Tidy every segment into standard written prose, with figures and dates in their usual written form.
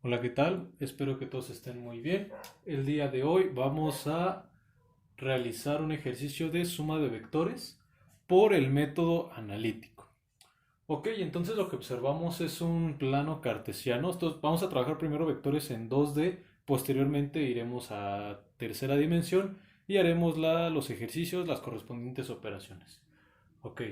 Hola, ¿qué tal? Espero que todos estén muy bien. El día de hoy vamos a realizar un ejercicio de suma de vectores por el método analítico. Ok, entonces lo que observamos es un plano cartesiano. Entonces vamos a trabajar primero vectores en 2D, posteriormente iremos a tercera dimensión y haremos los ejercicios, las correspondientes operaciones. Ok,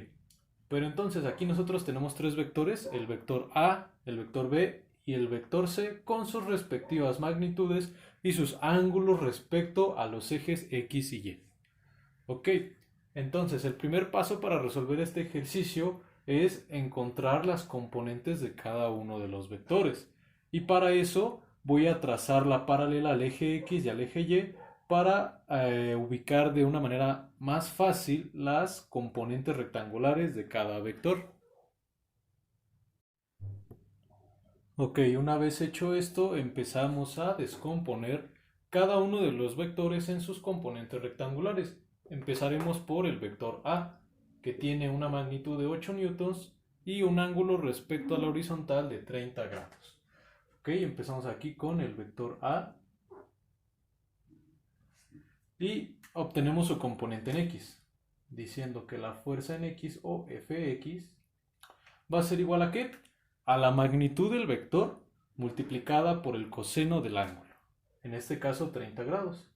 pero entonces aquí nosotros tenemos tres vectores, el vector A, el vector B y el vector C con sus respectivas magnitudes y sus ángulos respecto a los ejes X y Y. Ok, entonces el primer paso para resolver este ejercicio es encontrar las componentes de cada uno de los vectores. Y para eso voy a trazar la paralela al eje X y al eje Y para ubicar de una manera más fácil las componentes rectangulares de cada vector. Ok, una vez hecho esto, empezamos a descomponer cada uno de los vectores en sus componentes rectangulares. Empezaremos por el vector A, que tiene una magnitud de 8 newtons y un ángulo respecto a la horizontal de 30 grados. Ok, empezamos aquí con el vector A y obtenemos su componente en X, diciendo que la fuerza en X o Fx va a ser igual a ¿qué? A la magnitud del vector multiplicada por el coseno del ángulo. En este caso 30 grados.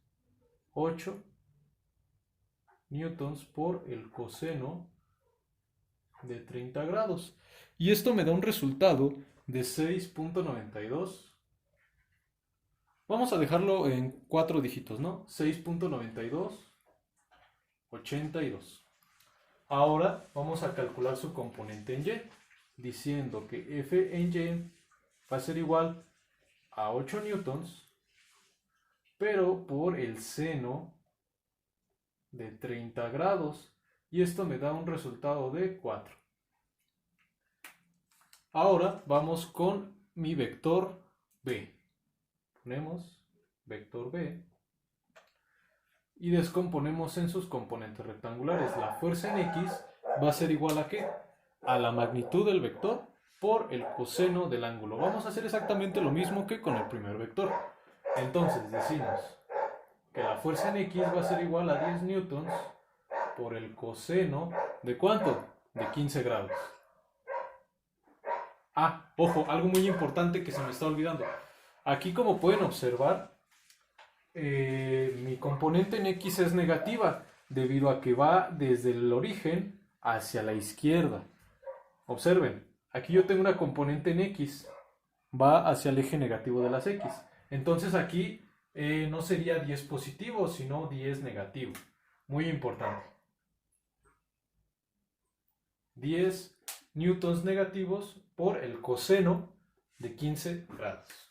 8 newtons por el coseno de 30 grados. Y esto me da un resultado de 6.92. Vamos a dejarlo en 4 dígitos, ¿no? 6.9282. Ahora vamos a calcular su componente en Y, diciendo que F en Y va a ser igual a 8 newtons, pero por el seno de 30 grados. Y esto me da un resultado de 4. Ahora vamos con mi vector B. Ponemos vector B y descomponemos en sus componentes rectangulares. La fuerza en X va a ser igual a ¿qué? A la magnitud del vector por el coseno del ángulo. Vamos a hacer exactamente lo mismo que con el primer vector. Entonces decimos que la fuerza en X va a ser igual a 10 newtons por el coseno ¿de cuánto? De 15 grados. Ah, ojo, algo muy importante que se me está olvidando. Aquí, como pueden observar, mi componente en X es negativa debido a que va desde el origen hacia la izquierda. Observen, aquí yo tengo una componente en X, va hacia el eje negativo de las X. Entonces aquí no sería 10 positivo, sino 10 negativo. Muy importante. 10 newtons negativos por el coseno de 15 grados.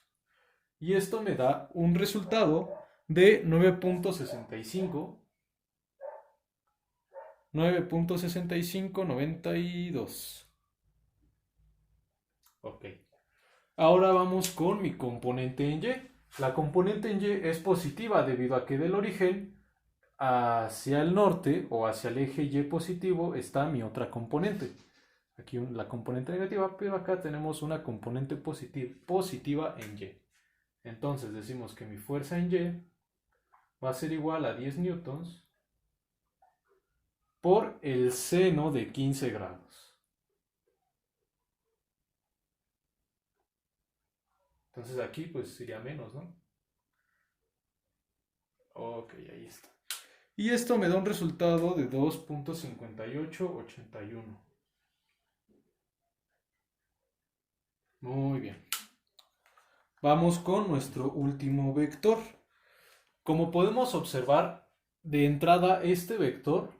Y esto me da un resultado de 9.6592. Ok. Ahora vamos con mi componente en Y. La componente en Y es positiva debido a que del origen hacia el norte o hacia el eje Y positivo está mi otra componente. Aquí la componente negativa, pero acá tenemos una componente positiva en Y. Entonces decimos que mi fuerza en Y va a ser igual a 10 newtons por el seno de 15 grados. Entonces aquí pues sería menos, ¿no? Ok, ahí está. Y esto me da un resultado de 2.5881. Muy bien. Vamos con nuestro último vector. Como podemos observar, de entrada este vector,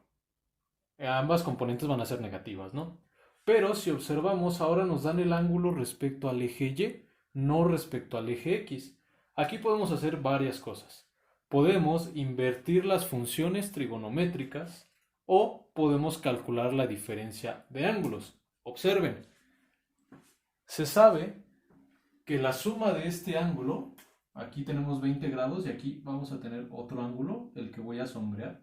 ambas componentes van a ser negativas, ¿no? Pero si observamos, ahora nos dan el ángulo respecto al eje Y, no respecto al eje X. Aquí podemos hacer varias cosas. Podemos invertir las funciones trigonométricas o podemos calcular la diferencia de ángulos. Observen, se sabe que la suma de este ángulo, aquí tenemos 20 grados y aquí vamos a tener otro ángulo, el que voy a sombrear.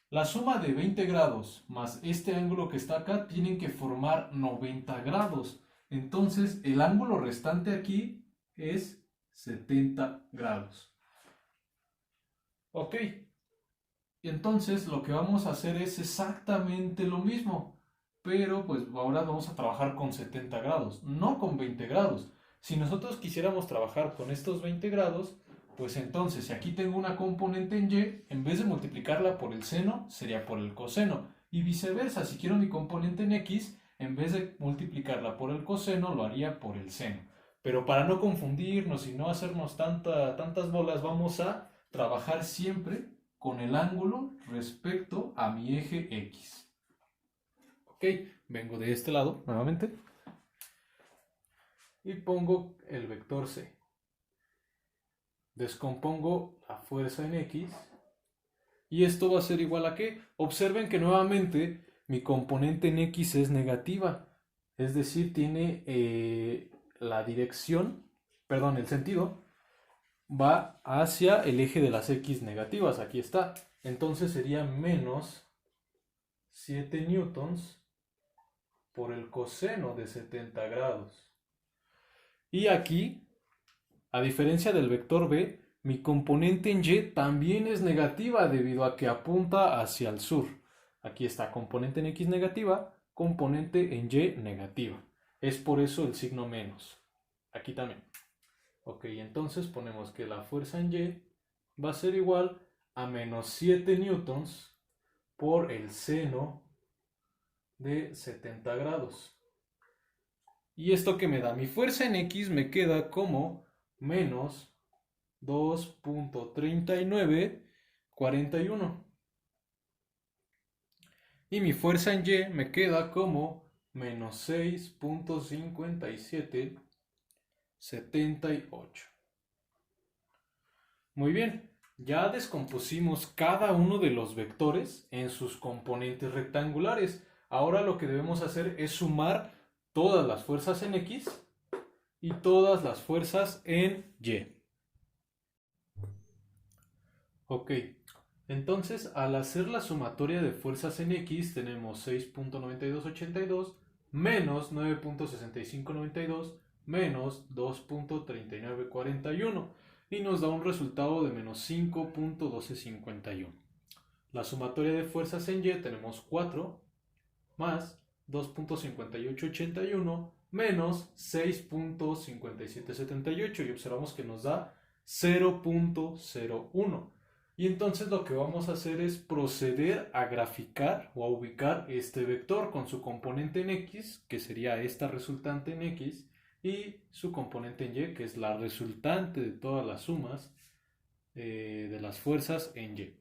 La suma de 20 grados más este ángulo que está acá tienen que formar 90 grados. Entonces, el ángulo restante aquí es 70 grados. Ok. Y entonces lo que vamos a hacer es exactamente lo mismo, pero pues ahora vamos a trabajar con 70 grados, no con 20 grados. Si nosotros quisiéramos trabajar con estos 20 grados, pues entonces si aquí tengo una componente en y, en vez de multiplicarla por el seno, sería por el coseno. Y viceversa, si quiero mi componente en x, en vez de multiplicarla por el coseno, lo haría por el seno. Pero para no confundirnos y no hacernos tantas bolas, vamos a trabajar siempre con el ángulo respecto a mi eje X. Ok, vengo de este lado nuevamente y pongo el vector C. Descompongo la fuerza en X y esto va a ser igual a ¿qué? Observen que nuevamente mi componente en X es negativa, es decir, tiene la dirección, perdón, el sentido va hacia el eje de las X negativas, aquí está. Entonces sería menos 7 newtons por el coseno de 70 grados. Y aquí, a diferencia del vector B, mi componente en Y también es negativa debido a que apunta hacia el sur. Aquí está componente en X negativa, componente en Y negativa. Es por eso el signo menos. Aquí también. Ok, entonces ponemos que la fuerza en Y va a ser igual a menos 7 newtons por el seno de 70 grados. Y esto que me da mi fuerza en X me queda como menos 2.3941. Y mi fuerza en Y me queda como menos 6.5778. Muy bien, ya descompusimos cada uno de los vectores en sus componentes rectangulares. Ahora lo que debemos hacer es sumar todas las fuerzas en X y todas las fuerzas en Y. Ok, entonces al hacer la sumatoria de fuerzas en X tenemos 6.9282 menos 9.6592 menos 2.3941 y nos da un resultado de menos 5.1251. La sumatoria de fuerzas en Y tenemos 4 más 2.5881 menos 6.5778 y observamos que nos da 0.01. Y entonces lo que vamos a hacer es proceder a graficar o a ubicar este vector con su componente en X, que sería esta resultante en X, y su componente en Y, que es la resultante de todas las sumas de las fuerzas en Y.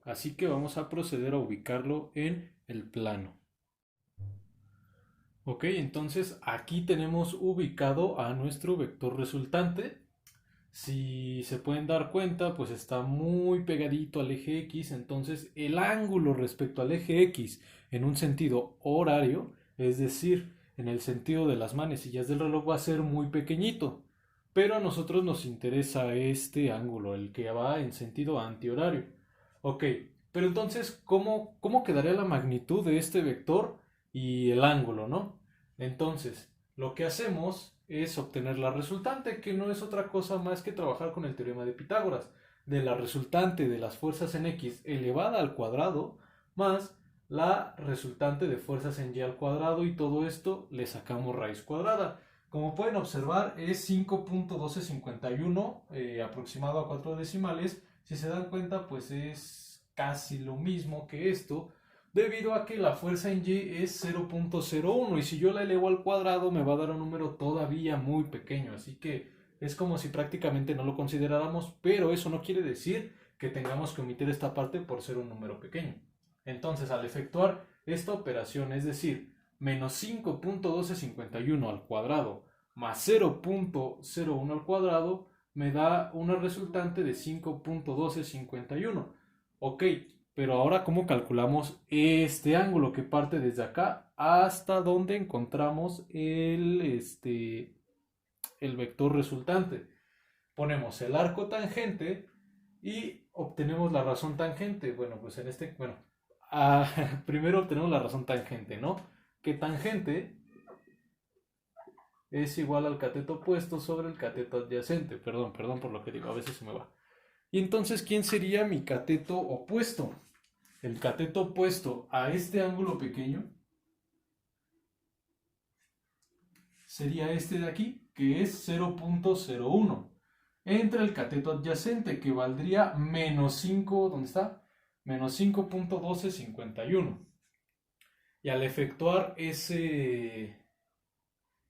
Así que vamos a proceder a ubicarlo en el plano. Ok, entonces aquí tenemos ubicado a nuestro vector resultante. Si se pueden dar cuenta, pues está muy pegadito al eje X, entonces el ángulo respecto al eje X en un sentido horario, es decir, en el sentido de las manecillas del reloj, va a ser muy pequeñito. Pero a nosotros nos interesa este ángulo, el que va en sentido antihorario. Ok, pero entonces, ¿cómo quedaría la magnitud de este vector y el ángulo, ¿no? Entonces, lo que hacemos es obtener la resultante, que no es otra cosa más que trabajar con el teorema de Pitágoras, de la resultante de las fuerzas en X elevada al cuadrado más la resultante de fuerzas en Y al cuadrado, y todo esto le sacamos raíz cuadrada. Como pueden observar, es 5.1251 aproximado a 4 decimales. Si se dan cuenta, pues es casi lo mismo que esto, debido a que la fuerza en Y es 0.01 y si yo la elevo al cuadrado me va a dar un número todavía muy pequeño, así que es como si prácticamente no lo consideráramos, pero eso no quiere decir que tengamos que omitir esta parte por ser un número pequeño. Entonces, al efectuar esta operación, es decir, menos 5.1251 al cuadrado más 0.01 al cuadrado, me da una resultante de 5.1251. Ok, pero ahora, ¿cómo calculamos este ángulo que parte desde acá hasta donde encontramos el vector resultante? Ponemos el arco tangente y obtenemos la razón tangente. Bueno, pues primero obtenemos la razón tangente, ¿no? Que tangente es igual al cateto opuesto sobre el cateto adyacente. Perdón por lo que digo, a veces se me va. Y entonces, ¿quién sería mi cateto opuesto? El cateto opuesto a este ángulo pequeño sería este de aquí, que es 0.01, entre el cateto adyacente, que valdría menos 5, ¿dónde está? Menos 5.1251. Y al efectuar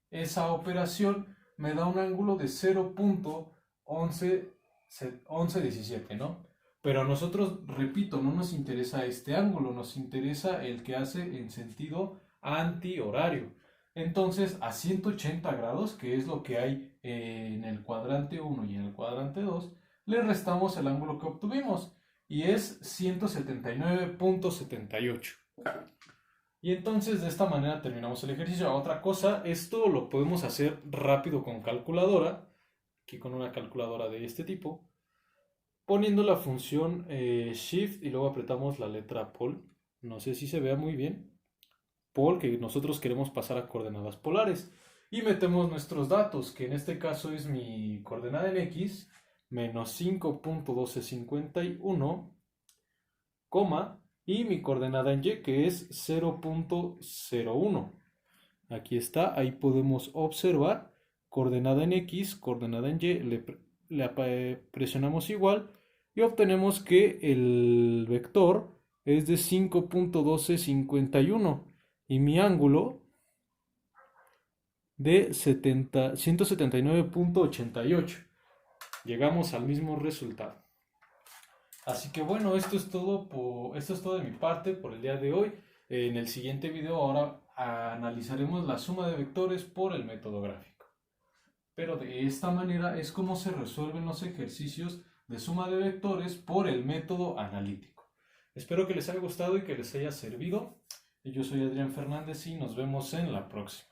esa operación, me da un ángulo de 0.1117, ¿no? Pero a nosotros, repito, no nos interesa este ángulo, nos interesa el que hace en sentido antihorario. Entonces, a 180 grados, que es lo que hay en el cuadrante 1 y en el cuadrante 2, le restamos el ángulo que obtuvimos, y es 179.78. Y entonces de esta manera terminamos el ejercicio. Otra cosa, esto lo podemos hacer rápido con calculadora, aquí con una calculadora de este tipo, poniendo la función Shift y luego apretamos la letra Pol. No sé si se vea muy bien. Pol, que nosotros queremos pasar a coordenadas polares. Y metemos nuestros datos, que en este caso es mi coordenada en X, menos 5.1251, y mi coordenada en Y, que es 0.01. Aquí está, ahí podemos observar coordenada en X, coordenada en Y, le presionamos igual y obtenemos que el vector es de 5.1251 y mi ángulo de 179.88. Llegamos al mismo resultado. Así que bueno, esto es todo de mi parte por el día de hoy. En el siguiente video ahora analizaremos la suma de vectores por el método gráfico. Pero de esta manera es como se resuelven los ejercicios de suma de vectores por el método analítico. Espero que les haya gustado y que les haya servido. Yo soy Adrián Fernández y nos vemos en la próxima.